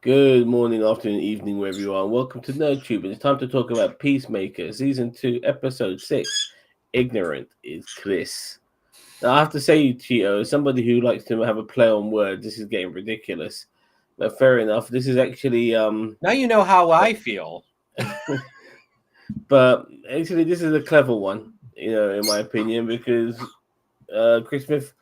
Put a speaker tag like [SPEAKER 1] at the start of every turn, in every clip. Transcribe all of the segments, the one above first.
[SPEAKER 1] Good morning, afternoon, evening, wherever you are. Welcome to NerdTube. It's time to talk about Peacemaker, Season 2, Episode 6. Ignorant is Chris. Now, I have to say, Cheeto, as somebody who likes to have a play on words, this is getting ridiculous. But fair enough. This is actually,
[SPEAKER 2] Now you know how I feel.
[SPEAKER 1] but actually, this is a clever one, in my opinion, because Chris Smith,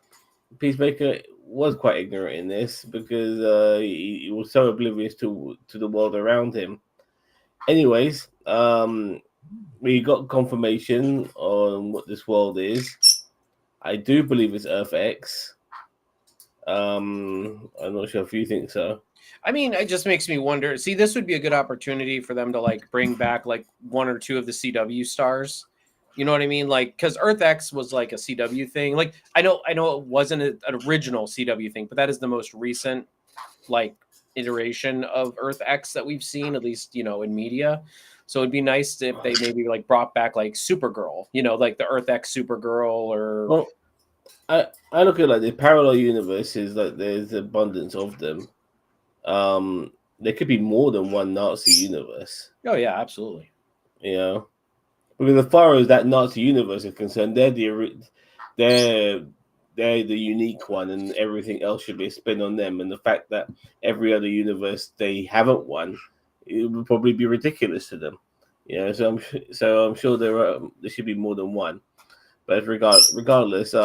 [SPEAKER 1] Peacemaker, was quite ignorant in this because he was so oblivious to the world around him. Anyways, we got confirmation on what this world is. I do believe it's Earth X. I'm not sure if you think so.
[SPEAKER 2] I mean, it just makes me wonder. See, this would be a good opportunity for them to bring back one or two of the CW stars. You know what I mean? Because Earth X was like a CW thing. I know it wasn't an original CW thing, but that is the most recent like iteration of Earth X that we've seen, at least in media. So it'd be nice if they maybe brought back like Supergirl, like the Earth X Supergirl or.
[SPEAKER 1] Well, I look at like the parallel universes, like there's abundance of them. There could be more than one Nazi universe.
[SPEAKER 2] Oh yeah, absolutely.
[SPEAKER 1] Because as far as that Nazi universe is concerned, they're they're the unique one, and everything else should be a spin on them. And the fact that every other universe they haven't won, it would probably be ridiculous to them. So I'm sure there should be more than one. But regardless,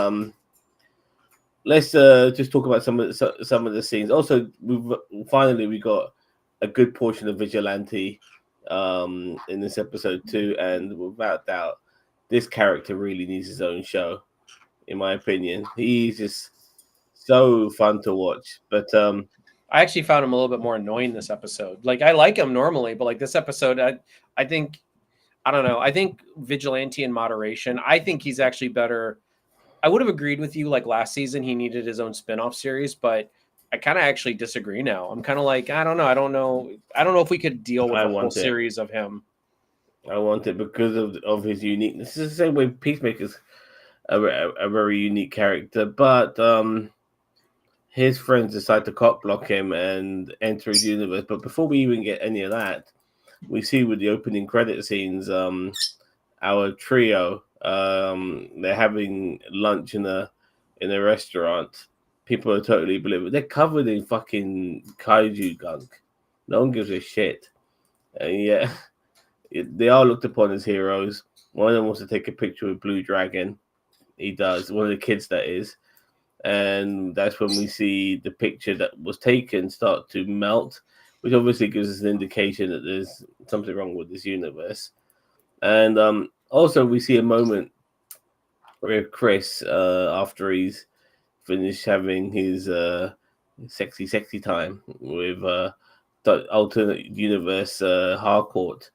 [SPEAKER 1] let's just talk about some of the scenes. Also, we got a good portion of Vigilante in this episode too, and without doubt, this character really needs his own show, in my opinion. He's just so fun to watch. But
[SPEAKER 2] I actually found him a little bit more annoying this episode. Like I like him normally, but like this episode, I think I don't know. I think Vigilante in moderation. I think he's actually better. I would have agreed with you like last season he needed his own spin-off series, but I kind of actually disagree now. I'm kind of like, I don't know. I don't know if we could deal with a whole series of him.
[SPEAKER 1] I want it because of his uniqueness. It's the same way Peacemaker's a very unique character, but his friends decide to cop block him and enter his universe. But before we even get any of that, we see with the opening credit scenes, our trio, they're having lunch in a restaurant. People are totally oblivious. They're covered in fucking kaiju gunk. No one gives a shit. And yeah, they are looked upon as heroes. One of them wants to take a picture with Blue Dragon. He does. One of the kids, that is. And that's when we see the picture that was taken start to melt, which obviously gives us an indication that there's something wrong with this universe. And also, we see a moment where Chris, after he's finished having his sexy time with the alternate universe Harcourt,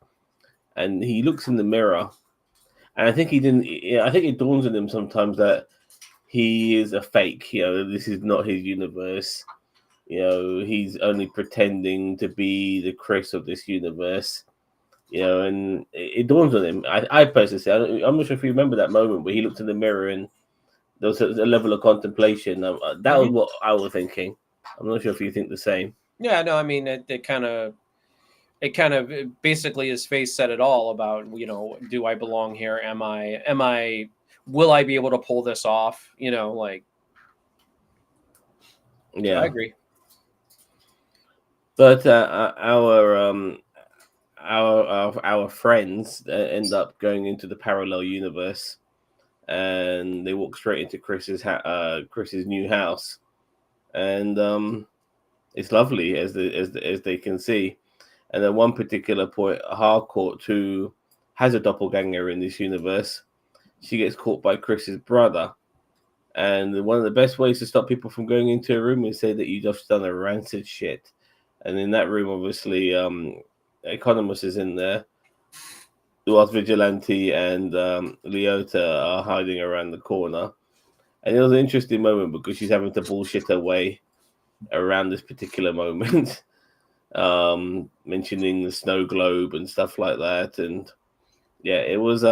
[SPEAKER 1] and he looks in the mirror, and I think he didn't. I think it dawns on him sometimes that he is a fake. This is not his universe. He's only pretending to be the Chris of this universe. And it dawns on him. I personally say, I'm not sure if you remember that moment where he looked in the mirror and there was a level of contemplation. That was what I was thinking. I'm not sure if you think the same.
[SPEAKER 2] Yeah, no, I mean, it kind of basically his face said it all about, do I belong here? Will I be able to pull this off?
[SPEAKER 1] Yeah,
[SPEAKER 2] so I agree.
[SPEAKER 1] But our friends end up going into the parallel universe, and they walk straight into Chris's new house, and it's lovely as they can see. And at one particular point, Harcourt, who has a doppelganger in this universe, she gets caught by Chris's brother. And one of the best ways to stop people from going into a room is say that you just done a rancid shit. And in that room, obviously, Economos is in there, whilst Vigilante and Leota are hiding around the corner. And it was an interesting moment because she's having to bullshit her way around this particular moment. Mentioning the snow globe and stuff like that, and yeah, it was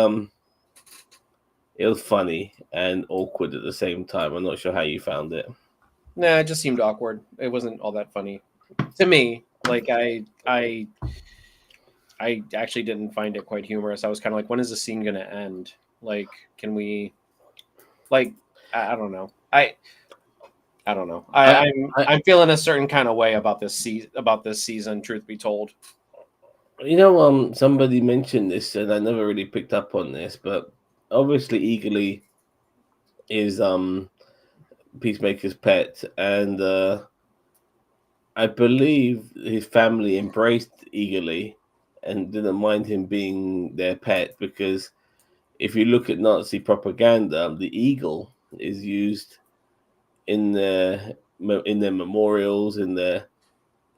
[SPEAKER 1] funny and awkward at the same time. I'm not sure how you found it.
[SPEAKER 2] Nah, it just seemed awkward. It wasn't all that funny to me. Like I actually didn't find it quite humorous. I was kind of like, when is the scene gonna end? Like, can we like I don't know. I don't know.
[SPEAKER 1] I, I,
[SPEAKER 2] I'm feeling a certain kind of way about this season. Truth be told,
[SPEAKER 1] somebody mentioned this, and I never really picked up on this, but obviously, Eagerly is Peacemaker's pet, and I believe his family embraced Eagerly and didn't mind him being their pet because if you look at Nazi propaganda, the eagle is used in their memorials, in their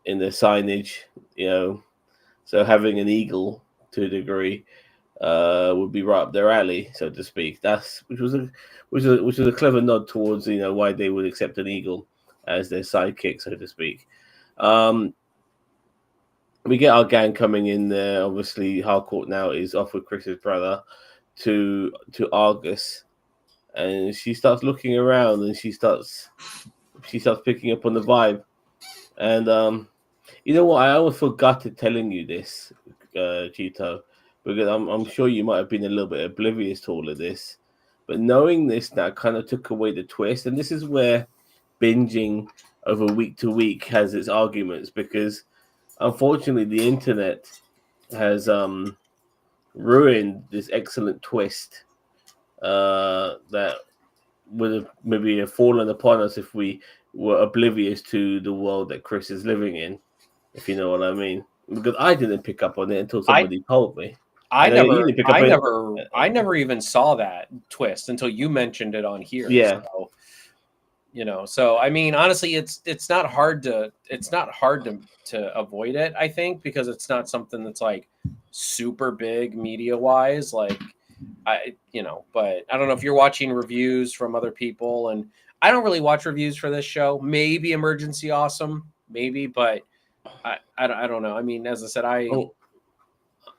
[SPEAKER 1] signage, you know. So having an eagle to a degree would be right up their alley, so to speak. That's which was a clever nod towards why they would accept an eagle as their sidekick, so to speak. Um, we get our gang coming in there. Obviously, Harcourt now is off with Chris's brother to Argus, and she starts looking around and she starts picking up on the vibe. And you know what? I almost feel gutted telling you this, Cheeto, because I'm sure you might have been a little bit oblivious to all of this. But knowing this now kind of took away the twist. And this is where binging over week to week has its arguments because unfortunately the internet has ruined this excellent twist that would have maybe have fallen upon us if we were oblivious to the world that Chris is living in, if you know what I mean. Because I didn't pick up on it until
[SPEAKER 2] I
[SPEAKER 1] somebody told me.
[SPEAKER 2] I
[SPEAKER 1] And you
[SPEAKER 2] never
[SPEAKER 1] didn't pick up on it.
[SPEAKER 2] I never even saw that twist until you mentioned it on here.
[SPEAKER 1] Yeah.
[SPEAKER 2] So so I mean, honestly, it's not hard to avoid it. I think because it's not something that's like super big media wise. Like but I don't know if you're watching reviews from other people, and I don't really watch reviews for this show. Maybe Emergency Awesome, maybe, but I don't know. I mean, as I said,
[SPEAKER 1] Oh,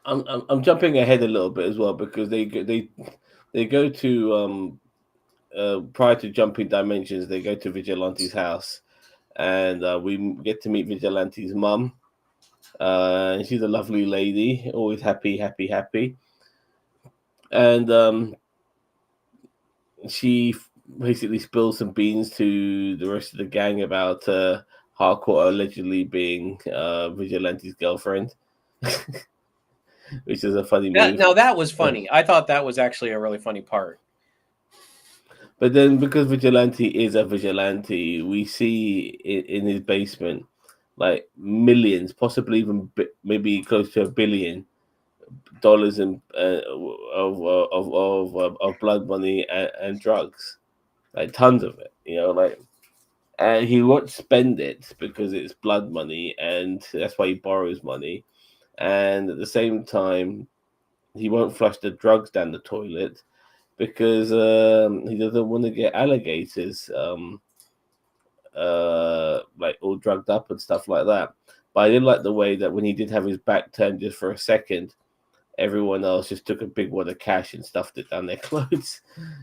[SPEAKER 1] I'm jumping ahead a little bit as well because they go to prior to jumping dimensions, they go to Vigilante's house, and we get to meet Vigilante's mum. And she's a lovely lady, always happy, happy, happy. And she basically spills some beans to the rest of the gang about Harcourt allegedly being Vigilante's girlfriend, which is a funny move.
[SPEAKER 2] that was funny. I thought that was actually a really funny part.
[SPEAKER 1] But then, because Vigilante is a vigilante, we see in his basement like millions, possibly even maybe close to $1 billion in of blood money and drugs, like tons of it. And he won't spend it because it's blood money, and that's why he borrows money. And at the same time, he won't flush the drugs down the toilet because he doesn't want to get alligators like all drugged up and stuff like that. But I did like the way that when he did have his back turned just for a second, everyone else just took a big wad of cash and stuffed it down their clothes.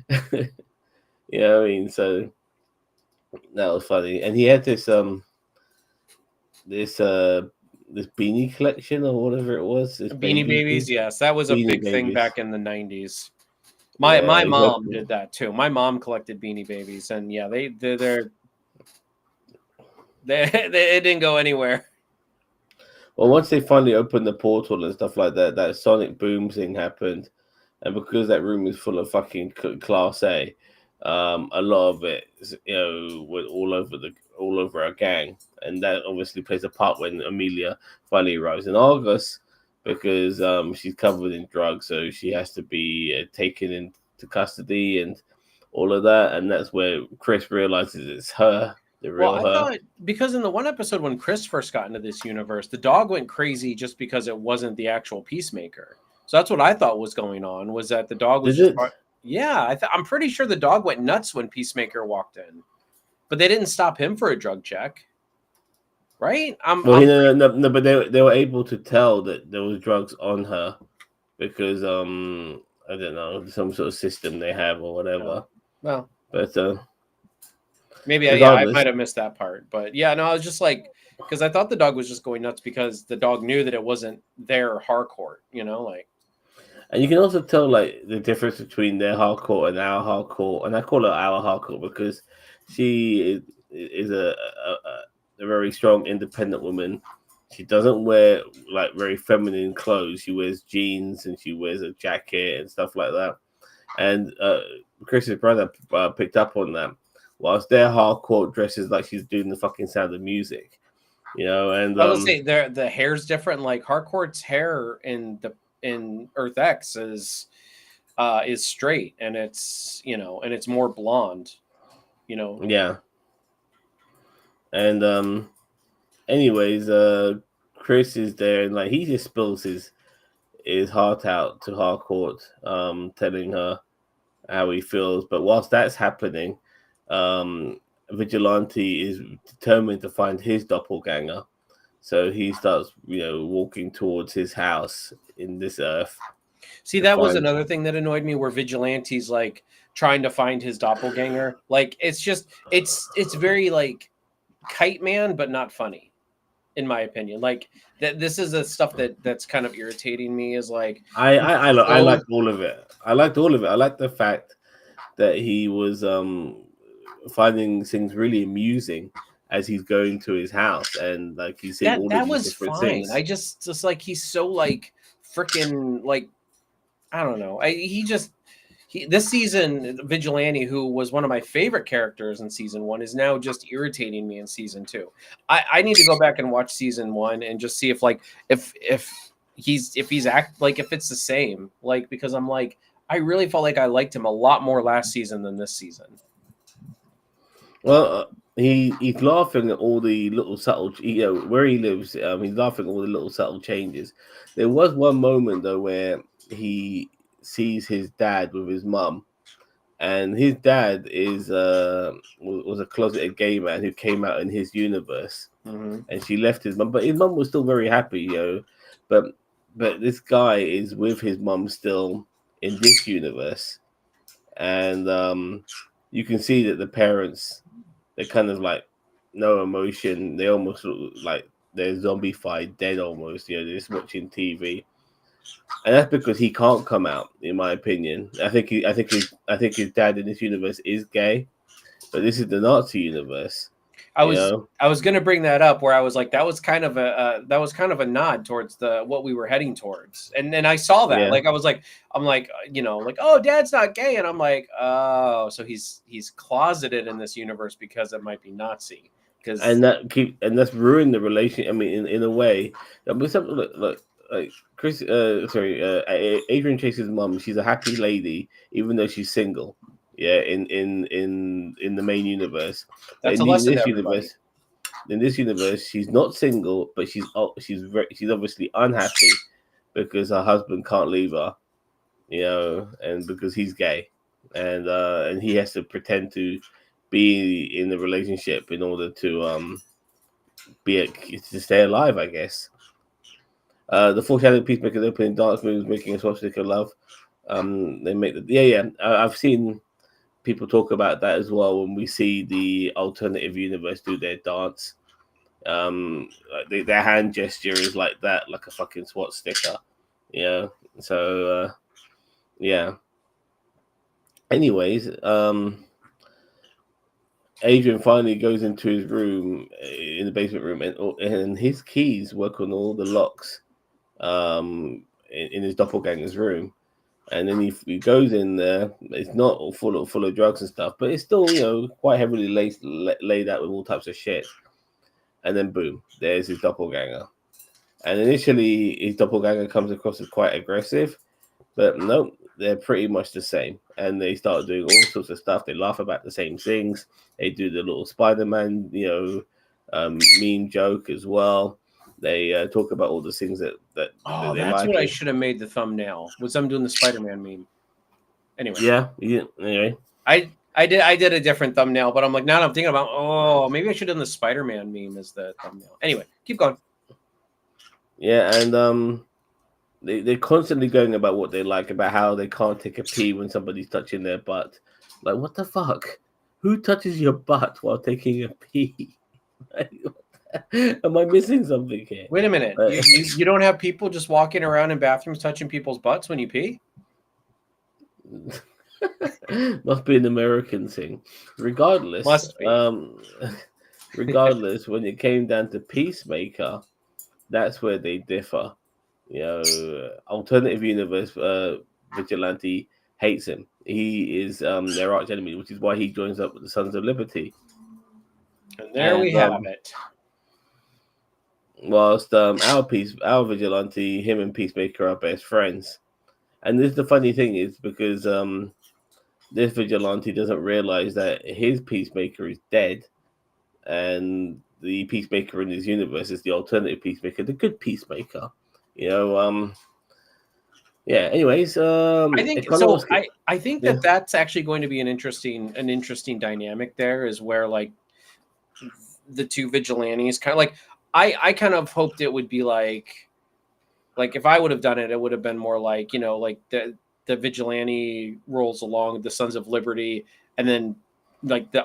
[SPEAKER 1] You know what I mean? So that was funny. And he had this beanie collection or whatever it was. This
[SPEAKER 2] Beanie
[SPEAKER 1] baby
[SPEAKER 2] Babies, yes, that was a
[SPEAKER 1] beanie
[SPEAKER 2] big thing
[SPEAKER 1] babies.
[SPEAKER 2] back in the 90s. My
[SPEAKER 1] Yeah,
[SPEAKER 2] mom
[SPEAKER 1] exactly.
[SPEAKER 2] did that too. My mom collected Beanie Babies, and yeah, they didn't go anywhere.
[SPEAKER 1] Well, once they finally opened the portal and stuff like that, that sonic boom thing happened, and because that room is full of fucking class A, a lot of it, went all over our gang, and that obviously plays a part when Amelia finally arrives in August because she's covered in drugs, so she has to be taken into custody and all of that, and that's where Chris realizes it's her, the
[SPEAKER 2] Well,
[SPEAKER 1] real
[SPEAKER 2] I
[SPEAKER 1] her.
[SPEAKER 2] thought because in the one episode when Chris first got into this universe, the dog went crazy just because it wasn't the actual Peacemaker. So that's what I thought was going on, was that the dog was
[SPEAKER 1] Did
[SPEAKER 2] just
[SPEAKER 1] it?
[SPEAKER 2] yeah, I'm pretty sure the dog went nuts when Peacemaker walked in. But they didn't stop him for a drug check. Right?
[SPEAKER 1] Well,
[SPEAKER 2] I'm
[SPEAKER 1] no, but they were able to tell that there was drugs on her because I don't know, some sort of system they have or whatever.
[SPEAKER 2] no. Well,
[SPEAKER 1] But
[SPEAKER 2] maybe I
[SPEAKER 1] regardless,
[SPEAKER 2] might have missed that part. But yeah, no, I was just like because I thought the dog was just going nuts because the dog knew that it wasn't their Harcourt, like.
[SPEAKER 1] And you can also tell like the difference between their hardcore and our hardcore, and I call her our hardcore because she is a very strong, independent woman. She doesn't wear like very feminine clothes. She wears jeans and she wears a jacket and stuff like that. And Chris's brother picked up on that, whilst their hardcore dresses like she's doing the fucking Sound of Music, and
[SPEAKER 2] I was gonna say the hair's different. Like Harcourt's hair in Earth X is straight and it's more blonde.
[SPEAKER 1] yeah. And anyways, Chris is there and like he just spills his heart out to Harcourt, telling her how he feels. But whilst that's happening, Vigilante is determined to find his doppelganger. So he starts, walking towards his house in this earth
[SPEAKER 2] See,
[SPEAKER 1] to
[SPEAKER 2] that was
[SPEAKER 1] find.
[SPEAKER 2] another thing that annoyed me, where Vigilante's like trying to find his doppelganger. Like it's very like Kite Man, but not funny, in my opinion. Like that, this is the stuff that's kind of irritating me. Is like
[SPEAKER 1] I
[SPEAKER 2] so
[SPEAKER 1] liked all of it. I liked all of it. I liked the fact that he was finding things really amusing as he's going to his house and like he's seeing all of
[SPEAKER 2] that
[SPEAKER 1] these
[SPEAKER 2] was
[SPEAKER 1] different
[SPEAKER 2] fine.
[SPEAKER 1] things.
[SPEAKER 2] I just like he's so like freaking like I don't know. This season, Vigilante, who was one of my favorite characters in season one, is now just irritating me in season two. I need to go back and watch season one and just see if like if he's act like if it's the same, like because I'm like I really felt like I liked him a lot more last season than this season.
[SPEAKER 1] Well, he's laughing at all the little subtle, where he lives. He's laughing at all the little subtle changes. There was one moment though where he sees his dad with his mum, and his dad was a closeted gay man who came out in his universe,
[SPEAKER 2] Mm-hmm.
[SPEAKER 1] and she left his mum, but his mum was still very happy, But this guy is with his mum still in this universe, and you can see that the parents they're kind of like no emotion. They almost look like they're zombified, dead almost. They're just watching TV, and that's because he can't come out. In my opinion, I think his dad in this universe is gay, but this is the Nazi universe.
[SPEAKER 2] I
[SPEAKER 1] You
[SPEAKER 2] was
[SPEAKER 1] know,
[SPEAKER 2] I was gonna bring that up where I was like that was kind of a nod towards the what we were heading towards, and then I saw that
[SPEAKER 1] yeah,
[SPEAKER 2] like I'm like like oh dad's not gay, and I'm like oh so he's closeted in this universe because it might be Nazi because
[SPEAKER 1] and that's ruined the relation. I mean, in a way, but something like Chris, Adrian Chase's mom. She's a happy lady, even though she's single. Yeah, in the main universe, but
[SPEAKER 2] that's a lesson to everybody.
[SPEAKER 1] in this universe, she's not single, but she's obviously unhappy because her husband can't leave her. And because he's gay, and he has to pretend to be in the relationship in order to to stay alive, I guess. The foreshadowing Peacemaker opening dance moves making a swastika love. They make I've seen people talk about that as well when we see the alternative universe do their dance. Their hand gesture is like that, like a fucking SWAT sticker. Yeah. So yeah. Anyways, Adrian finally goes into his room in the basement room, and his keys work on all the locks in his doppelganger's room. And then he goes in there. It's not all full of drugs and stuff, but it's still quite heavily laid out with all types of shit. And then boom, there's his doppelganger. And initially, his doppelganger comes across as quite aggressive, but no, they're pretty much the same. And they start doing all sorts of stuff. They laugh about the same things. They do the little Spider-Man, mean joke as well. They talk about all the things that
[SPEAKER 2] Oh,
[SPEAKER 1] they
[SPEAKER 2] that's
[SPEAKER 1] like.
[SPEAKER 2] what I should have made the thumbnail was them doing the Spider-Man meme. Anyway,
[SPEAKER 1] Yeah. Anyway,
[SPEAKER 2] I did a different thumbnail, but I'm like, now that I'm thinking about, oh, maybe I should have done the Spider-Man meme as the thumbnail. Anyway, keep going.
[SPEAKER 1] yeah, and they're constantly going about what they like, about how they can't take a pee when somebody's touching their butt. Like, what the fuck? Who touches your butt while taking a pee? Am I missing something here?
[SPEAKER 2] Wait a minute. You don't have people just walking around in bathrooms touching people's butts when you pee?
[SPEAKER 1] Must be an American thing. Regardless,
[SPEAKER 2] Must be.
[SPEAKER 1] regardless, when it came down to Peacemaker, that's where they differ. Alternative universe vigilante hates him. He is their arch enemy, which is why he joins up with the Sons of Liberty.
[SPEAKER 2] And there we
[SPEAKER 1] And
[SPEAKER 2] have it.
[SPEAKER 1] whilst our vigilante, him and Peacemaker are best friends. And this the funny thing is because this vigilante doesn't realize that his Peacemaker is dead, and the Peacemaker in his universe is the alternative Peacemaker, the good Peacemaker. You know, yeah. Anyways,
[SPEAKER 2] I think so. I think
[SPEAKER 1] yeah.
[SPEAKER 2] that that's actually going to be an interesting dynamic. There is where like the two vigilantes kind of like I kind of hoped it would be like if I would have done it, it would have been more like like the vigilante rolls along the Sons of Liberty, and then like the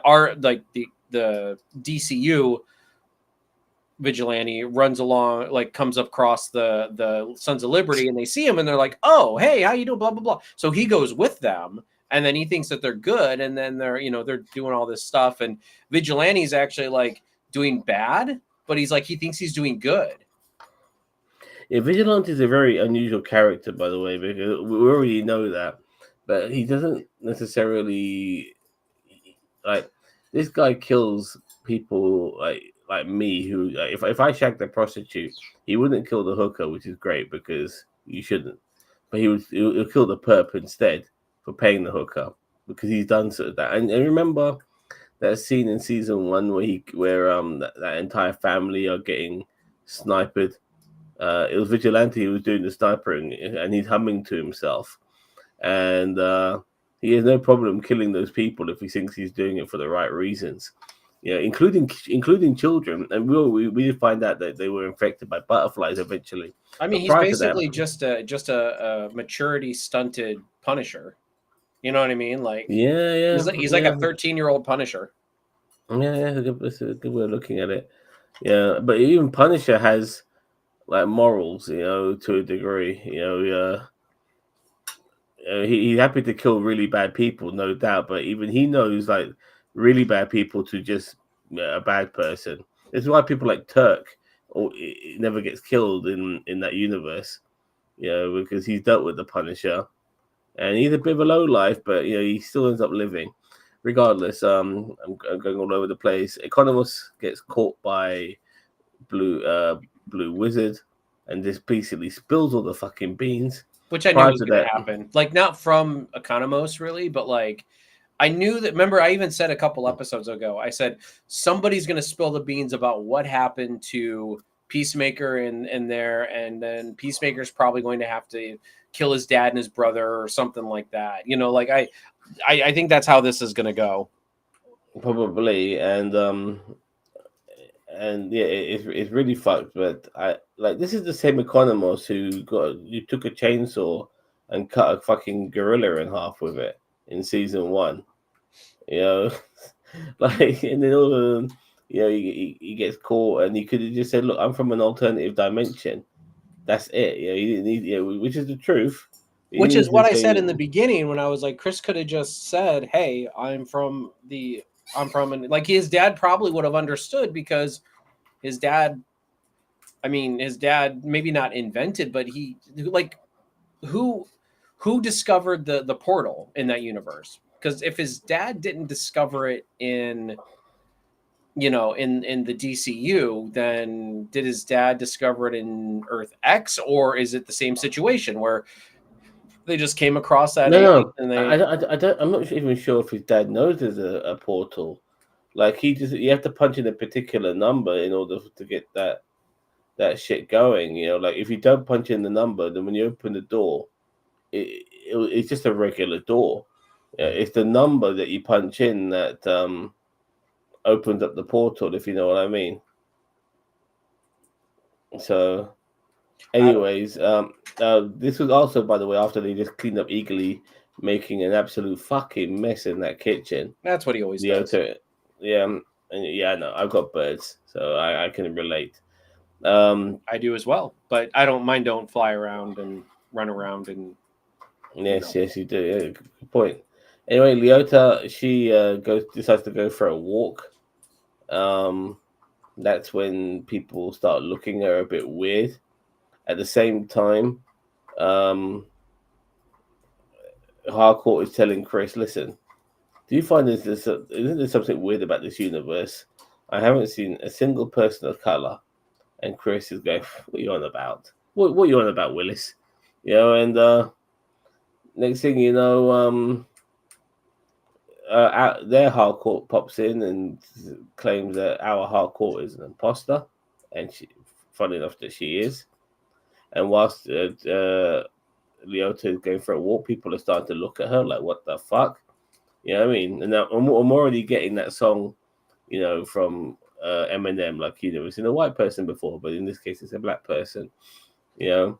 [SPEAKER 2] DCU vigilante runs along, like comes across the Sons of Liberty, and they see him and they're like, oh hey, how you doing, blah blah blah. So he goes with them, and then he thinks that they're good, and then they're they're doing all this stuff, and vigilante's actually like doing bad, but he's like he thinks he's doing good.
[SPEAKER 1] Yeah, Vigilante is a very unusual character, by the way, because we already know that, but he doesn't necessarily like this guy kills people like me who if I shagged a prostitute, he wouldn't kill the hooker, which is great because you shouldn't, but he'll kill the perp instead for paying the hooker because he's done sort of that. And remember that scene in season 1 where that entire family are getting sniped. It was Vigilante who was doing the sniping, and he's humming to himself. And he has no problem killing those people if he thinks he's doing it for the right reasons. Including children. And we find out that they were infected by butterflies eventually.
[SPEAKER 2] I mean,
[SPEAKER 1] But
[SPEAKER 2] he's
[SPEAKER 1] prior to that,
[SPEAKER 2] basically just a maturity stunted Punisher. You know what I mean? Like
[SPEAKER 1] yeah,
[SPEAKER 2] he's like a 13-year-old Punisher.
[SPEAKER 1] yeah, that's a good way of looking at it. Yeah, but even Punisher has like morals, to a degree. He's happy to kill really bad people, no doubt. But even he knows like really bad people to just a bad person. This is why people like Turk or it never gets killed in that universe. Because he's dealt with the Punisher, and he's a bit of a low life, but he still ends up living. Regardless, I'm going all over the place. Economos gets caught by Blue Wizard, and just basically spills all the fucking beans.
[SPEAKER 2] Which I knew was going to happen. Like, not from Economos, really, but like, I knew that. Remember, I even said a couple episodes ago, I said, somebody's going to spill the beans about what happened to Peacemaker in there, and then Peacemaker's probably going to have to kill his dad and his brother or something like that. Like, I think that's how this is going to go.
[SPEAKER 1] Probably, and yeah, it's really fucked. But I like this is the same Economos who took a chainsaw and cut a fucking gorilla in half with it in season 1. Like, and then all of them, he gets caught, and he could have just said, "Look, I'm from an alternative dimension." That's it. He didn't need, which is the truth.
[SPEAKER 2] Which is what I said in the beginning when I was like, Chris could have just said, "Hey, I'm from," and like his dad probably would have understood because his dad, his dad maybe not invented, but who discovered the portal in that universe? Because if his dad didn't discover it in the DCU, then did his dad discover it in Earth X, or is it the same situation where they just came across that?
[SPEAKER 1] No,
[SPEAKER 2] and
[SPEAKER 1] I don't. I'm not even sure if his dad knows there's a portal. Like you have to punch in a particular number in order to get that shit going. Like if you don't punch in the number, then when you open the door, it's just a regular door. It's the number that you punch in that opens up the portal, if you know what I mean. So, anyways, this was also, by the way, after they just cleaned up Eagly, making an absolute fucking mess in that kitchen.
[SPEAKER 2] That's what he always does.
[SPEAKER 1] Yeah, And yeah, no, I've got birds, so I can relate.
[SPEAKER 2] I do as well, but I don't mind. Don't fly around and run around and you
[SPEAKER 1] Yes,
[SPEAKER 2] know.
[SPEAKER 1] yes, you do. Yeah, good point. Anyway, Leota, she decides to go for a walk. Um, that's when people start looking at her a bit weird. At the same time, um, Harcourt is telling Chris, "Listen, do you find isn't there something weird about this universe? I haven't seen a single person of color." And Chris is going, "What are you on about? What are you on about, Willis?" You know, and next thing you know, their Harcourt pops in and claims that our Harcourt is an imposter, and funny enough, that she is. And whilst Leota is going for a walk, people are starting to look at her like, "What the fuck?" You know what I mean? And now I'm already getting that song, from Eminem, like it's in a white person before, but in this case, it's a black person. You know,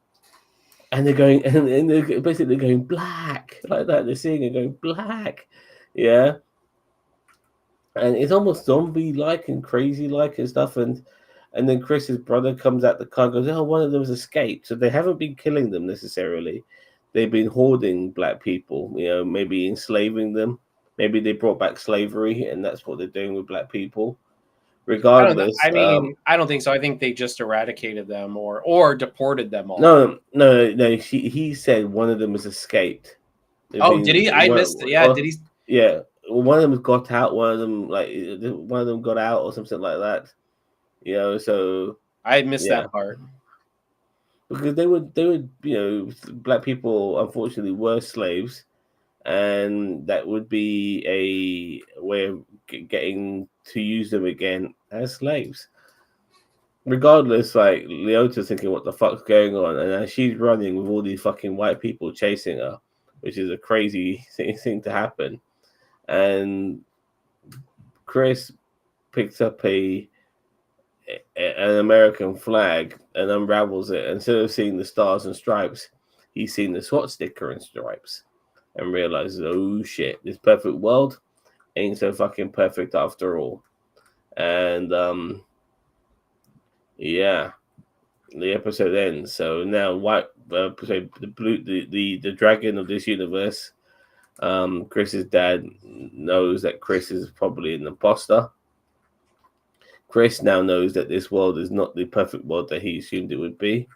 [SPEAKER 1] and they're going and they're basically going black like that. They're singing and going black, yeah. And it's almost zombie like and crazy like and stuff. And then Chris's brother comes out the car and goes, "Oh, one of them's escaped." So they haven't been killing them necessarily. They've been hoarding black people, maybe enslaving them. Maybe they brought back slavery, and that's what they're doing with black people.
[SPEAKER 2] I don't.
[SPEAKER 1] Regardless,
[SPEAKER 2] I mean, I don't think so. I think they just eradicated them or deported them all.
[SPEAKER 1] no, no, no. He said one of them has escaped. They've
[SPEAKER 2] Oh, did
[SPEAKER 1] been
[SPEAKER 2] he? I missed it. Yeah, did he?
[SPEAKER 1] yeah. One of them got out. One of them got out or something like that. So
[SPEAKER 2] I missed
[SPEAKER 1] yeah,
[SPEAKER 2] that part.
[SPEAKER 1] because they would black people unfortunately were slaves, and that would be a way of getting to use them again as slaves. Regardless, like Leota's thinking, "What the fuck's going on?" And as she's running with all these fucking white people chasing her, which is a crazy thing to happen. And Chris picks up an American flag and unravels it. Instead of seeing the stars and stripes, he's seen the SWAT sticker and stripes, and realizes, "Oh shit, this perfect world ain't so fucking perfect after all." And yeah, the episode ends. So now, the dragon of this universe. Chris's dad knows that Chris is probably an imposter. Chris now knows that this world is not the perfect world that he assumed it would be.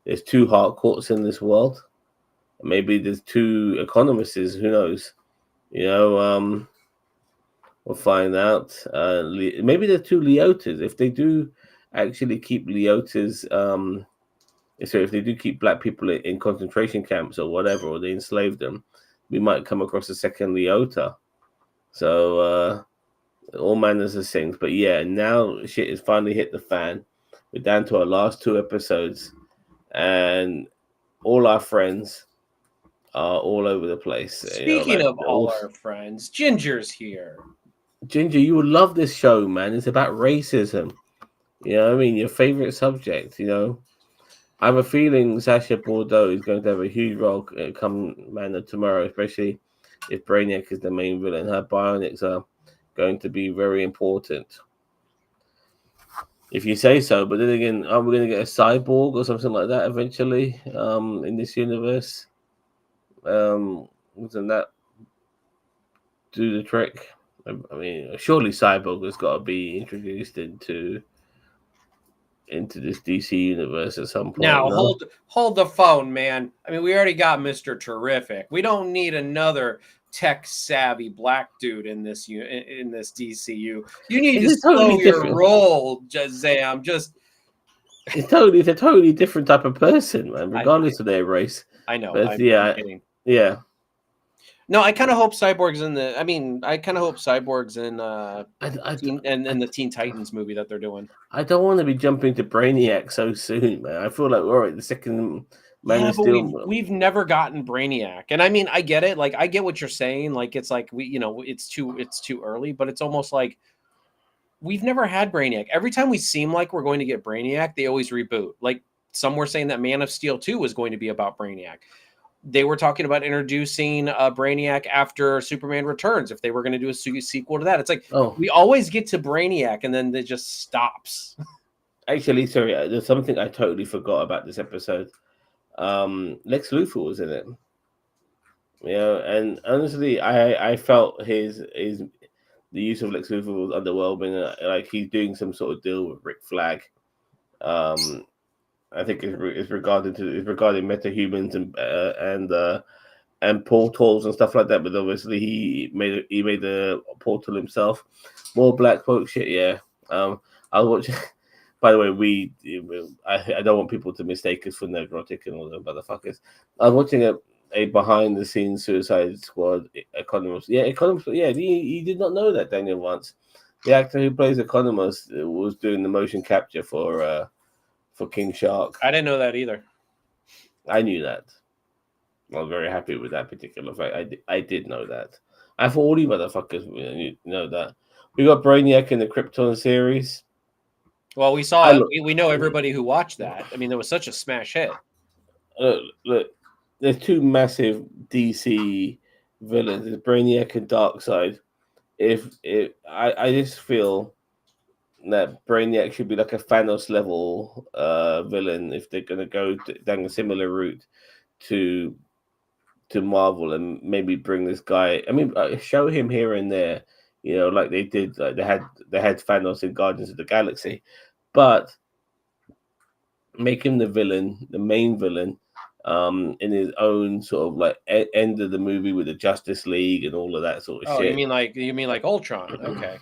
[SPEAKER 1] There's two Harcourts in this world. Maybe there's two economists. Who knows? You know, we'll find out. Maybe there's two Leotas. If they do actually keep Leotas, so if they do keep black people in concentration camps or whatever, or they enslave them, we might come across a second Leota. So all manners of things. But yeah, now shit has finally hit the fan. We're down to our last two episodes, and all our friends are all over the place.
[SPEAKER 2] Speaking of all our friends, Ginger's here.
[SPEAKER 1] Ginger, you will love this show, man. It's about racism. You know what I mean? Your favorite subject, I have a feeling Sasha Bordeaux is going to have a huge role come Man of Tomorrow, especially if Brainiac is the main villain. Her bionics are going to be very important. If you say so, but then again, are we going to get a cyborg or something like that eventually in this universe? Doesn't that do the trick? I mean, surely cyborg has got to be introduced into this DC universe at some point.
[SPEAKER 2] Now
[SPEAKER 1] No,
[SPEAKER 2] hold the phone, man. I mean, we already got Mr. Terrific. We don't need another tech savvy black dude in this DCU. You need to
[SPEAKER 1] it's
[SPEAKER 2] slow
[SPEAKER 1] totally
[SPEAKER 2] your
[SPEAKER 1] different.
[SPEAKER 2] roll, Zam.
[SPEAKER 1] It's a totally different type of person, man, regardless of their race.
[SPEAKER 2] I know.
[SPEAKER 1] But
[SPEAKER 2] I'm
[SPEAKER 1] yeah,
[SPEAKER 2] kidding.
[SPEAKER 1] yeah.
[SPEAKER 2] No, I kind of hope Cyborg's in the. I mean, I kind of hope Cyborg's in in the Teen Titans movie that they're doing.
[SPEAKER 1] I don't want to be jumping to Brainiac so soon, man. I feel like all right, the second Man
[SPEAKER 2] Yeah,
[SPEAKER 1] of
[SPEAKER 2] but
[SPEAKER 1] Steel.
[SPEAKER 2] we've never gotten Brainiac, and I mean, I get it. Like, I get what you're saying. Like, it's like it's too early, but it's almost like we've never had Brainiac. Every time we seem like we're going to get Brainiac, they always reboot. Like some were saying that Man of Steel 2 was going to be about Brainiac. they were talking about introducing Brainiac after Superman Returns, if they were going to do a sequel to that. It's like
[SPEAKER 1] Oh,
[SPEAKER 2] we always get to Brainiac and then it just stops.
[SPEAKER 1] actually, sorry, there's something I totally forgot about this episode. Lex Luthor was in it. And honestly, I felt his the use of Lex Luthor was underwhelming. Like he's doing some sort of deal with Rick Flag. Um, I think it's regarding metahumans and portals and stuff like that. But obviously, he made a portal himself. More black folk shit. Yeah. I was watching. By the way, I don't want people to mistake us for neurotic and all the motherfuckers. I was watching a behind the scenes Suicide Squad Economist. Yeah, Economist. Yeah, he did not know that Daniel once. The actor who plays Economist was doing the motion capture for King Shark.
[SPEAKER 2] I didn't know that either.
[SPEAKER 1] I knew that. I was very happy with that particular fact. I did know that. I thought all you motherfuckers know that. We got Brainiac in the Krypton series.
[SPEAKER 2] Well, we
[SPEAKER 1] I
[SPEAKER 2] saw
[SPEAKER 1] look,
[SPEAKER 2] we know everybody who watched that. I mean, there was such a smash hit.
[SPEAKER 1] look, there's two massive DC villains. There's Brainiac and Darkseid. If I just feel that Brainiac should be like a Thanos level villain if they're gonna go down a similar route to Marvel and maybe bring this guy. I mean, show him here and there, like they did. Like they had Thanos in Guardians of the Galaxy, but make him the villain, the main villain, in his own sort of like end of the movie with the Justice League and all of that sort of
[SPEAKER 2] Oh,
[SPEAKER 1] shit.
[SPEAKER 2] you mean like Ultron? Okay.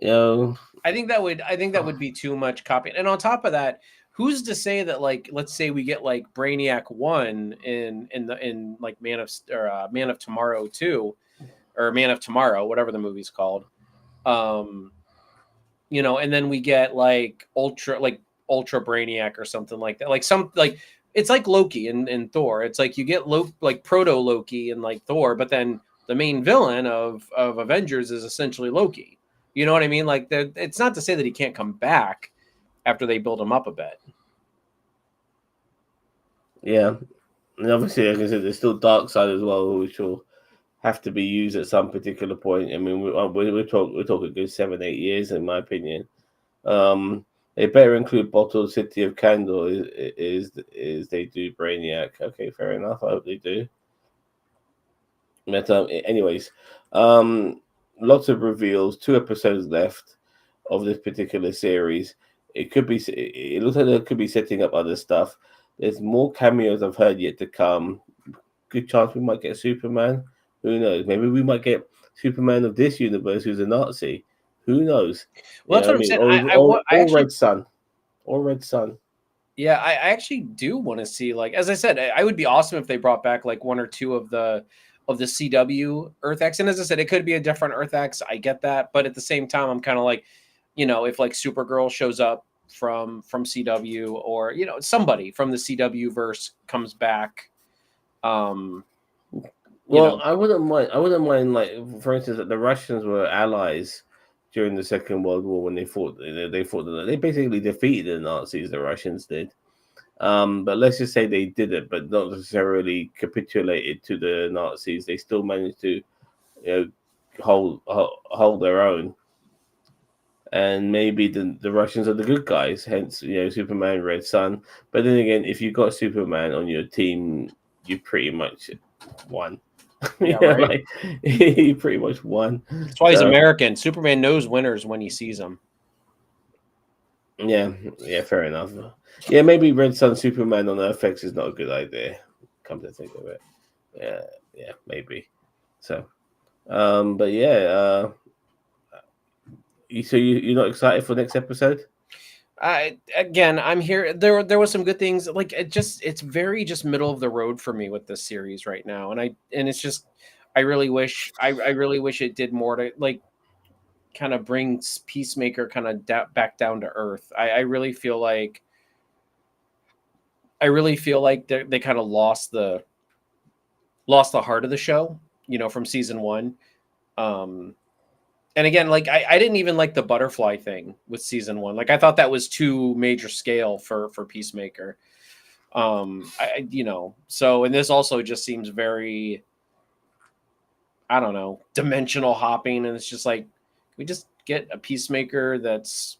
[SPEAKER 1] Yeah.
[SPEAKER 2] I think that would be too much copying. And on top of that, who's to say that, like, let's say we get like Brainiac 1 in like Man of Tomorrow 2, or Man of Tomorrow, whatever the movie's called. And then we get like Ultra Brainiac or something like that. Like it's like Loki and Thor. It's like you get like proto Loki and like Thor, but then the main villain of Avengers is essentially Loki. You know what I mean? Like, it's not to say that he can't come back after they build him up a bit.
[SPEAKER 1] Yeah, and obviously, like I said, there's still Darkseid as well, which will have to be used at some particular point. I mean, we're talking a good 7-8 years, in my opinion. They better include Bottled City of Candor is they do Brainiac. Okay, fair enough. I hope they do. But anyways, lots of reveals. 2 episodes left of this particular series. It could be. It looks like they could be setting up other stuff. There's more cameos I've heard yet to come. Good chance we might get Superman. Who knows? Maybe we might get Superman of this universe who's a Nazi. Who knows?
[SPEAKER 2] Well, that's what I'm saying. I
[SPEAKER 1] Or
[SPEAKER 2] actually,
[SPEAKER 1] Red Sun. Or Red Sun.
[SPEAKER 2] yeah, I actually do want to see, like, as I said, I would be awesome if they brought back like 1 or 2 of the CW Earth X. And as I said, it could be a different Earth X. I get that, but at the same time, I'm kind of like, if like Supergirl shows up from CW, or somebody from the CW verse comes back.
[SPEAKER 1] Well, I wouldn't mind. I wouldn't mind, like, for instance, that the Russians were allies during the Second World War when they fought. They basically defeated the Nazis. The Russians did. But let's just say they did it, but not necessarily capitulated to the Nazis. They still managed to, hold their own. And maybe the Russians are the good guys. Hence, Superman, Red Sun. But then again, if you got Superman on your team, you pretty much won.
[SPEAKER 2] Yeah, right.
[SPEAKER 1] Like, he pretty much won.
[SPEAKER 2] That's why he's American. Superman knows winners when he sees them.
[SPEAKER 1] Yeah, fair enough. Yeah, maybe Red Sun Superman on FX is not a good idea. Come to think of it, yeah, maybe. So, but yeah, you're not excited for next episode?
[SPEAKER 2] I'm here. There was some good things. Like, it's very just middle of the road for me with this series right now, and it's just, I really wish it did more to, like, kind of brings Peacemaker kind of back down to earth. I really feel like they kind of lost the heart of the show, from season 1. And And again, like I didn't even like the butterfly thing with season one. Like I thought that was too major scale for Peacemaker. So and this also just seems very, I don't know, dimensional hopping, and it's just like we just get a Peacemaker that's,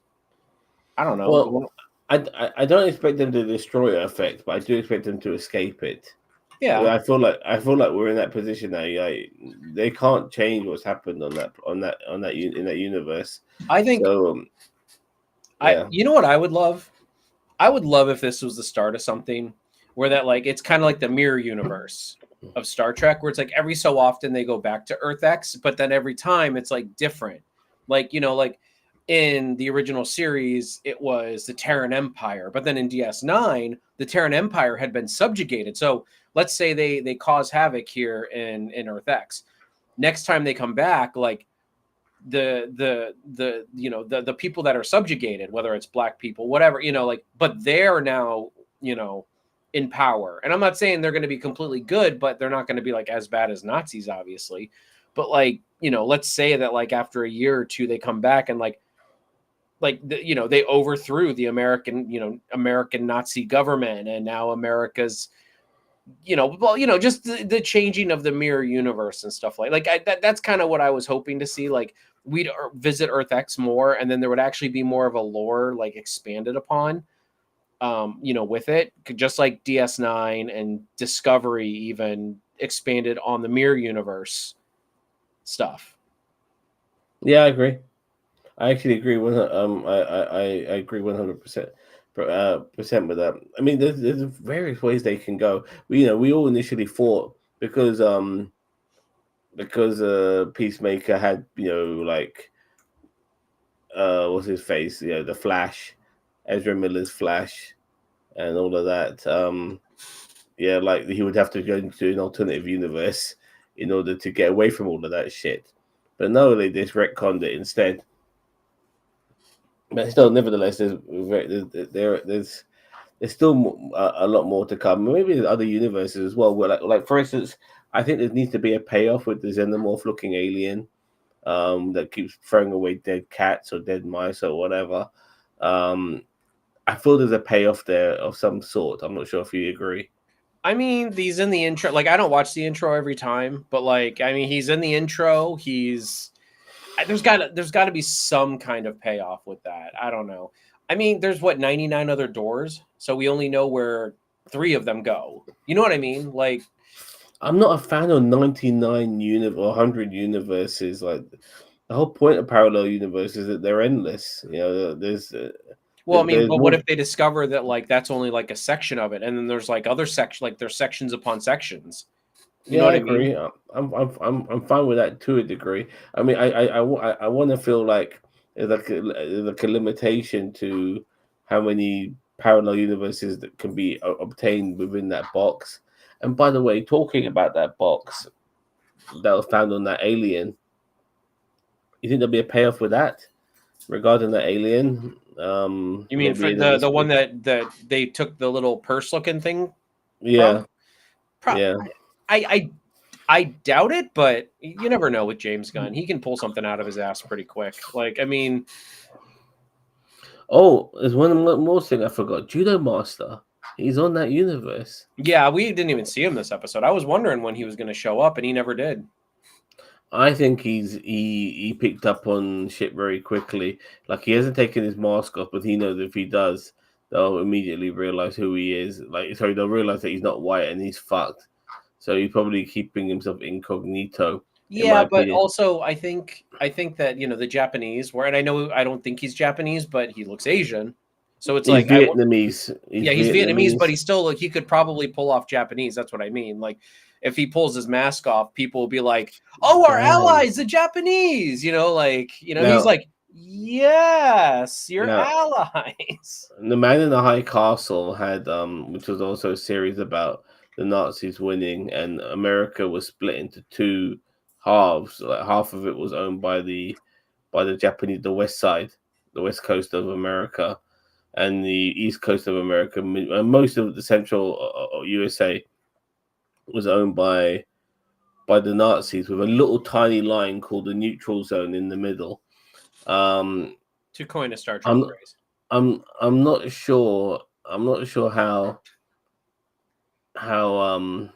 [SPEAKER 2] I don't know.
[SPEAKER 1] Well, I don't expect them to destroy it effect, but I do expect them to escape it.
[SPEAKER 2] Yeah,
[SPEAKER 1] I feel like we're in that position now. Like they can't change what's happened in that universe.
[SPEAKER 2] I think
[SPEAKER 1] So yeah,
[SPEAKER 2] you know what I would love? I would love if this was the start of something where that, like, it's kind of like the mirror universe of Star Trek, where it's like every so often they go back to Earth X, but then every time it's like different. Like, like in the original series, it was the Terran Empire, but then in DS9, the Terran Empire had been subjugated. So let's say they cause havoc here in Earth X. Next time they come back, like the people that are subjugated, whether it's black people, whatever, like, but they're now, in power. And I'm not saying they're going to be completely good, but they're not going to be like as bad as Nazis, obviously. But like, let's say that like after a year or two they come back and they overthrew the American Nazi government, and now America's, just the changing of the mirror universe and stuff that's kind of what I was hoping to see. Like we'd visit Earth X more, and then there would actually be more of a lore like expanded upon, with it, just like DS9 and Discovery even expanded on the mirror universe stuff.
[SPEAKER 1] yeah, I agree. I actually agree with I agree 100% percent with that. I mean, there's various ways they can go. We all initially thought because Peacemaker had like what's his face, the Flash, Ezra Miller's Flash, and all of that. Yeah, like he would have to go into an alternative universe in order to get away from all of that shit. But no, they just retconned it instead. But still, nevertheless, there's still a lot more to come. Maybe there's other universes as well. Where like for instance, I think there needs to be a payoff with the xenomorph looking alien that keeps throwing away dead cats or dead mice or whatever. Um, I feel there's a payoff there of some sort. I'm not sure if you agree.
[SPEAKER 2] I mean, he's in the intro. Like, I don't watch the intro every time, but like, I mean, he's in the intro. There's got to be some kind of payoff with that. I don't know. I mean, there's what, 99 other doors, so we only know where 3 of them go. You know what I mean? Like,
[SPEAKER 1] I'm not a fan of 99 or 100 universes. Like the whole point of parallel universes is that they're endless.
[SPEAKER 2] well, I mean,
[SPEAKER 1] There's
[SPEAKER 2] but what
[SPEAKER 1] more.
[SPEAKER 2] if they discover that like that's only like a section of it, and then there's like other section, like there's sections upon sections. You know
[SPEAKER 1] Yeah, I
[SPEAKER 2] what I mean?
[SPEAKER 1] agree. I'm fine with that to a degree. I mean, I want to feel like there's like a limitation to how many parallel universes that can be obtained within that box. And by the way, talking about that box that was found on that alien, you think there'll be a payoff with that regarding the alien?
[SPEAKER 2] You mean
[SPEAKER 1] Maybe
[SPEAKER 2] for
[SPEAKER 1] another
[SPEAKER 2] the one that they took the little purse looking thing
[SPEAKER 1] yeah,
[SPEAKER 2] from? Pro-
[SPEAKER 1] yeah.
[SPEAKER 2] I I doubt it, but you never know with James Gunn. He can pull something out of his ass pretty quick. Like, I mean,
[SPEAKER 1] Oh, there's one more thing I forgot. Judo Master. He's on that universe.
[SPEAKER 2] yeah, we didn't even see him this episode. I was wondering when he was going to show up, and he never did.
[SPEAKER 1] I think he picked up on shit very quickly. Like he hasn't taken his mask off, but he knows if he does, they'll immediately realize who he is. Like sorry, they'll realize that he's not white and he's fucked. So he's probably keeping himself incognito, in my
[SPEAKER 2] Yeah, but
[SPEAKER 1] opinion.
[SPEAKER 2] also I think that the Japanese, where, and I don't think he's Japanese, but he looks Asian, so it's
[SPEAKER 1] He's
[SPEAKER 2] like
[SPEAKER 1] Vietnamese. He's
[SPEAKER 2] yeah, he's Vietnamese, but
[SPEAKER 1] Vietnamese.
[SPEAKER 2] he's still like he could probably pull off Japanese. That's what I mean. Like if he pulls his mask off, people will be like, "Oh, our
[SPEAKER 1] Damn.
[SPEAKER 2] allies, the Japanese." He's
[SPEAKER 1] Now,
[SPEAKER 2] like, "Yes, your
[SPEAKER 1] now
[SPEAKER 2] allies."
[SPEAKER 1] The Man in the High Castle had which was also a series about the Nazis winning, and America was split into two halves. Like half of it was owned by the Japanese, the west side, the west coast of America, and the east coast of America, and most of the central USA was owned by the Nazis with a little tiny line called the neutral zone in the middle. Um,
[SPEAKER 2] To coin a Star Trek
[SPEAKER 1] I'm
[SPEAKER 2] phrase.
[SPEAKER 1] I'm not sure. I'm not sure how how,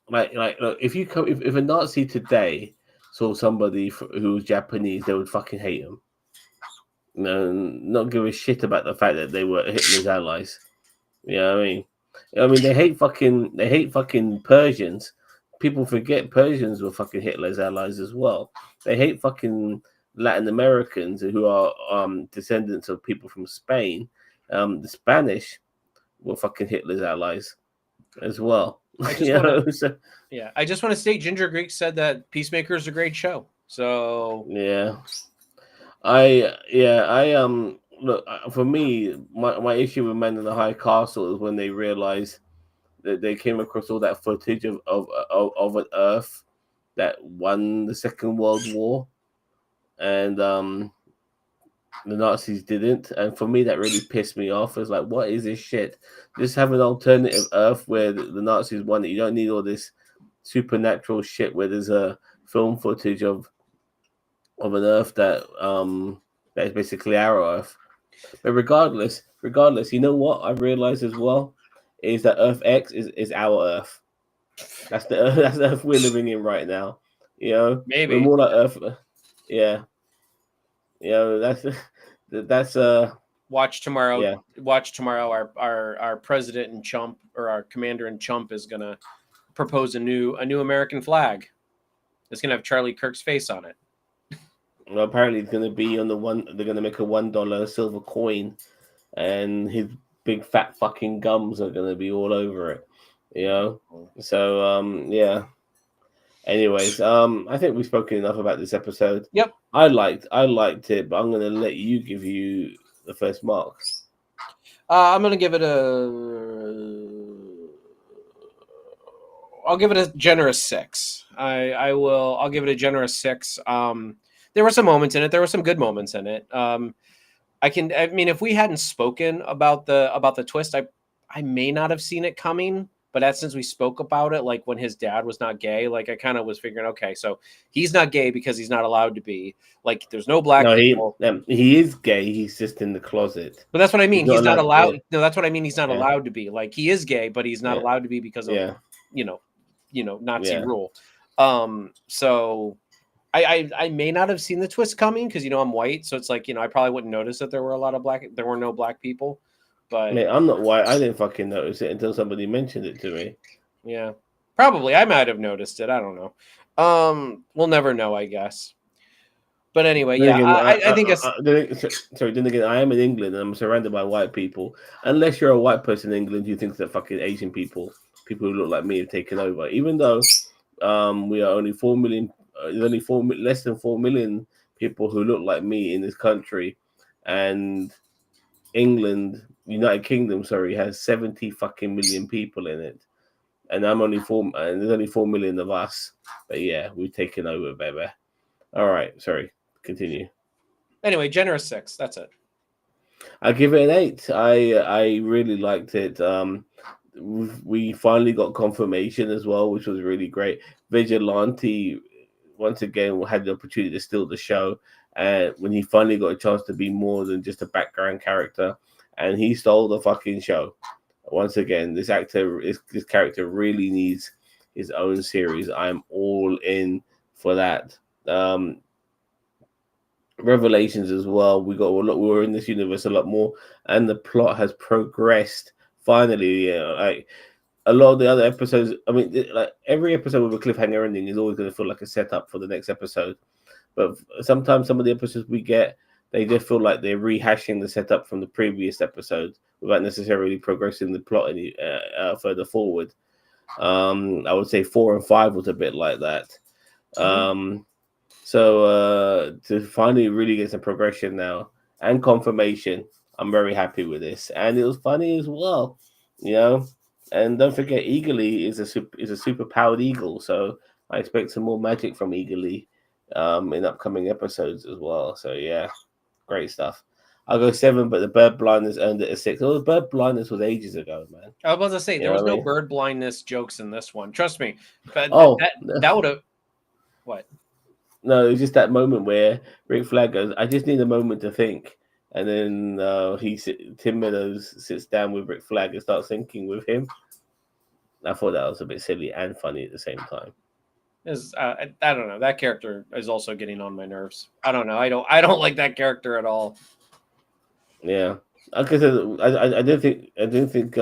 [SPEAKER 1] like look, if you come if a Nazi today saw somebody who was Japanese, they would fucking hate him. No, not give a shit about the fact that they were Hitler's allies. You know what I mean? I mean, they hate fucking Persians. People forget Persians were fucking Hitler's allies as well. They hate fucking Latin Americans who are descendants of people from Spain. The Spanish were fucking Hitler's allies as well.
[SPEAKER 2] I just
[SPEAKER 1] You
[SPEAKER 2] want to,
[SPEAKER 1] know, so
[SPEAKER 2] yeah, I just want to state Ginger Greek said that Peacemaker is a great show. So
[SPEAKER 1] yeah, I look for me, my issue with Men in the High Castle is when they realized that they came across all that footage of an Earth that won the Second World War, and the Nazis didn't. And for me, that really pissed me off. It's like, what is this shit? Just have an alternative Earth where the Nazis won it. You don't need all this supernatural shit where there's a film footage of an Earth that is basically our Earth. But regardless, you know what I've realized as well is that Earth X is our Earth. That's the that's the Earth we're living in right now. You know, we're
[SPEAKER 2] maybe
[SPEAKER 1] more like Earth. Yeah, you know that's
[SPEAKER 2] watch tomorrow.
[SPEAKER 1] yeah.
[SPEAKER 2] Watch tomorrow. Our president and chump, or our commander and chump, is gonna propose a new American flag. It's gonna have Charlie Kirk's face on it.
[SPEAKER 1] Well, apparently it's gonna be on the one. They're gonna make a $1 silver coin, and his big fat fucking gums are gonna be all over it. You know. So yeah. Anyways, I think we've spoken enough about this episode.
[SPEAKER 2] Yep.
[SPEAKER 1] I liked it, but I'm gonna let you give you the first mark.
[SPEAKER 2] I'm gonna give it a. I'll give it a generous 6. I will. I'll give it a generous 6. There were some moments in it. There were some good moments in it. I mean, if we hadn't spoken about the twist, I may not have seen it coming. But that's since we spoke about it, like when his dad was not gay, like I kind of was figuring, okay, so he's not gay because he's not allowed to be. Like, there's no black
[SPEAKER 1] No,
[SPEAKER 2] people.
[SPEAKER 1] he is gay. He's just in the closet.
[SPEAKER 2] But that's what I
[SPEAKER 1] He's
[SPEAKER 2] mean.
[SPEAKER 1] not
[SPEAKER 2] He's not
[SPEAKER 1] allowed.
[SPEAKER 2] allowed. No, that's what I mean. He's not
[SPEAKER 1] Yeah,
[SPEAKER 2] allowed to be. Like, he is gay, but he's not
[SPEAKER 1] yeah,
[SPEAKER 2] allowed to be because of
[SPEAKER 1] yeah,
[SPEAKER 2] you know, Nazi
[SPEAKER 1] yeah.
[SPEAKER 2] rule. So I may not have seen the twist coming because I'm white, so it's like I probably wouldn't notice that there were no black people. But
[SPEAKER 1] Mate, I'm not white. I didn't fucking notice it until somebody mentioned it to me.
[SPEAKER 2] yeah, probably I might have noticed it. I don't know. We'll never know, I guess. But anyway,
[SPEAKER 1] Then
[SPEAKER 2] yeah,
[SPEAKER 1] again,
[SPEAKER 2] I think it's
[SPEAKER 1] sorry. Then again, I am in England and I'm surrounded by white people. Unless you're a white person in England who thinks that fucking Asian people who look like me, have taken over. Even though we are only 4 million, there's only less than 4 million people who look like me in this country, and England, United Kingdom, sorry, has 70 fucking million people in it, and and there's only 4 million of us. But yeah, we've taken over, baby. All right, sorry, continue.
[SPEAKER 2] anyway, generous 6. That's it.
[SPEAKER 1] I give it an 8. I really liked it. We finally got confirmation as well, which was really great. Vigilante once again had the opportunity to steal the show, and when he finally got a chance to be more than just a background character, and he stole the fucking show. Once again, this character really needs his own series. I'm all in for that. Revelations as well. We were in this universe a lot more, and the plot has progressed. Finally, like a lot of the other episodes. I mean, like every episode with a cliffhanger ending is always going to feel like a setup for the next episode. But sometimes some of the episodes we get, they just feel like they're rehashing the setup from the previous episode without necessarily progressing the plot any further forward. I would say 4 and 5 was a bit like that. So to finally really get some progression now and confirmation, I'm very happy with this, and it was funny as well, you know. And don't forget, Eagly is a super powered eagle, so I expect some more magic from Eagly in upcoming episodes as well. So yeah, great stuff. I'll go 7, but the bird blindness earned it a 6. Oh, the bird blindness was ages ago, man.
[SPEAKER 2] I was about to say
[SPEAKER 1] You
[SPEAKER 2] there
[SPEAKER 1] know
[SPEAKER 2] was
[SPEAKER 1] what I
[SPEAKER 2] no
[SPEAKER 1] mean?
[SPEAKER 2] bird blindness jokes in this one. Trust me, but
[SPEAKER 1] Oh,
[SPEAKER 2] that would have what?
[SPEAKER 1] no, it's just that moment where Rick Flag goes, I just need a moment to think. And then Tim Meadows sits down with Rick Flag and starts thinking with him. I thought that was a bit silly and funny at the same time.
[SPEAKER 2] Is I don't know. That character is also getting on my nerves. I don't know. I don't like that character at all.
[SPEAKER 1] Yeah, like I said, I didn't think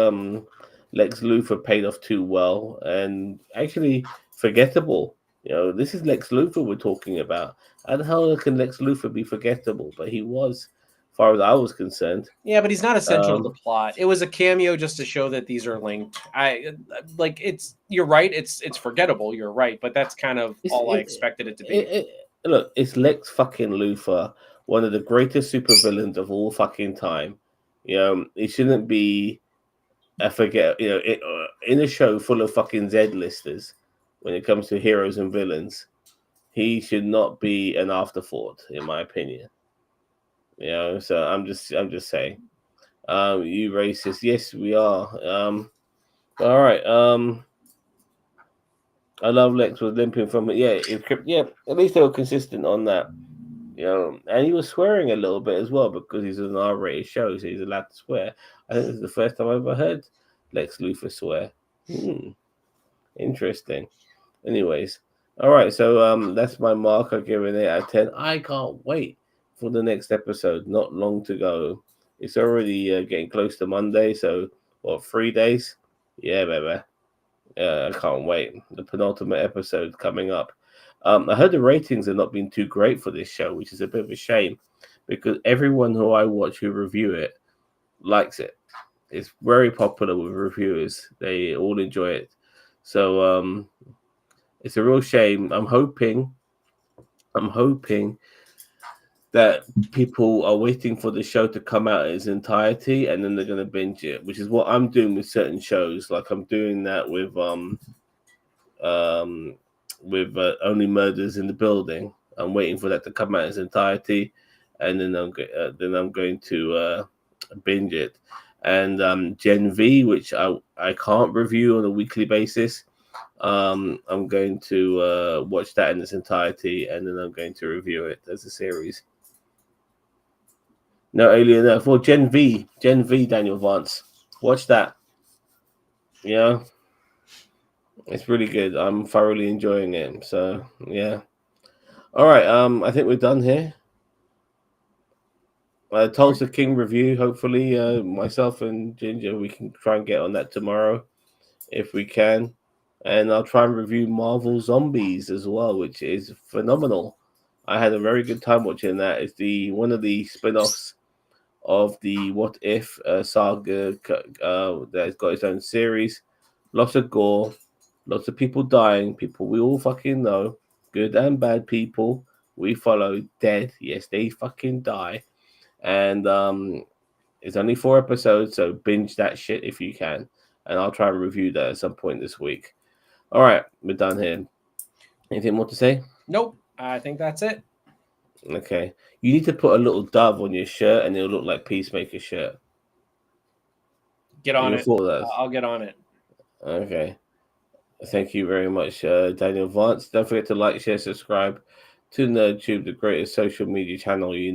[SPEAKER 1] Lex Luthor paid off too well, and actually forgettable. This is Lex Luthor we're talking about. How the hell can Lex Luthor be forgettable? But he was, as far as I was concerned.
[SPEAKER 2] Yeah, but he's not essential to the
[SPEAKER 1] Um,
[SPEAKER 2] plot. It was a cameo just to show that these are linked. I like it's. You're right. It's forgettable. You're right, but that's kind of
[SPEAKER 1] it's
[SPEAKER 2] all I
[SPEAKER 1] it,
[SPEAKER 2] expected it to be.
[SPEAKER 1] it, it, look, it's Lex fucking Luthor, one of the greatest supervillains of all fucking time. He shouldn't be I forget, in a show full of fucking Z listers, when it comes to heroes and villains, he should not be an afterthought, in my opinion. So I'm just saying. You racist? Yes, we are. All right. I love Lex was limping from it. Yeah. At least they were consistent on that. And he was swearing a little bit as well because he's an R-rated show, so he's allowed to swear. I think this is the first time I ever heard Lex Luthor swear. Interesting. Anyways, all right. So that's my mark. I give it 8 out of 10. I can't wait for the next episode. Not long to go. It's already getting close to Monday. So what? 3 days? Yeah, baby. I can't wait. The penultimate episode coming up. I heard the ratings have not been too great for this show, which is a bit of a shame because everyone who I watch who review it likes it. It's very popular with reviewers. They all enjoy it. So it's a real shame. I'm hoping that people are waiting for the show to come out in its entirety and then they're going to binge it, which is what I'm doing with certain shows. Like I'm doing that um Only Murders in the Building. I'm waiting for that to come out in its entirety, and then I'm going to binge it. And Gen V, which I can't review on a weekly basis. I'm going to watch that in its entirety, and then I'm going to review it as a series. No Alien Earth. Well, Gen V, Daniel Vance. Watch that. Yeah, it's really good. I'm thoroughly enjoying it. So yeah. All right. I think we're done here. Tulsa King review. Hopefully, myself and Ginger, we can try and get on that tomorrow if we can. And I'll try and review Marvel Zombies as well, which is phenomenal. I had a very good time watching that. It's the one of the spin-offs of the What If saga that's got its own series. Lots of gore, lots of people dying, people we all fucking know, good and bad people we follow dead. Yes, they fucking die. And it's only 4 episodes, so binge that shit if you can. And I'll try and review that at some point this week. All right, we're done here. Anything more to say?
[SPEAKER 2] Nope. I think that's it.
[SPEAKER 1] Okay. You need to put a little dove on your shirt and it'll look like Peacemaker shirt.
[SPEAKER 2] Get
[SPEAKER 1] You
[SPEAKER 2] on
[SPEAKER 1] ever
[SPEAKER 2] it.
[SPEAKER 1] thought of that?
[SPEAKER 2] I'll get on it.
[SPEAKER 1] Okay. Thank you very much, Daniel Vance. Don't forget to like, share, subscribe to NerdTube, the greatest social media channel you know.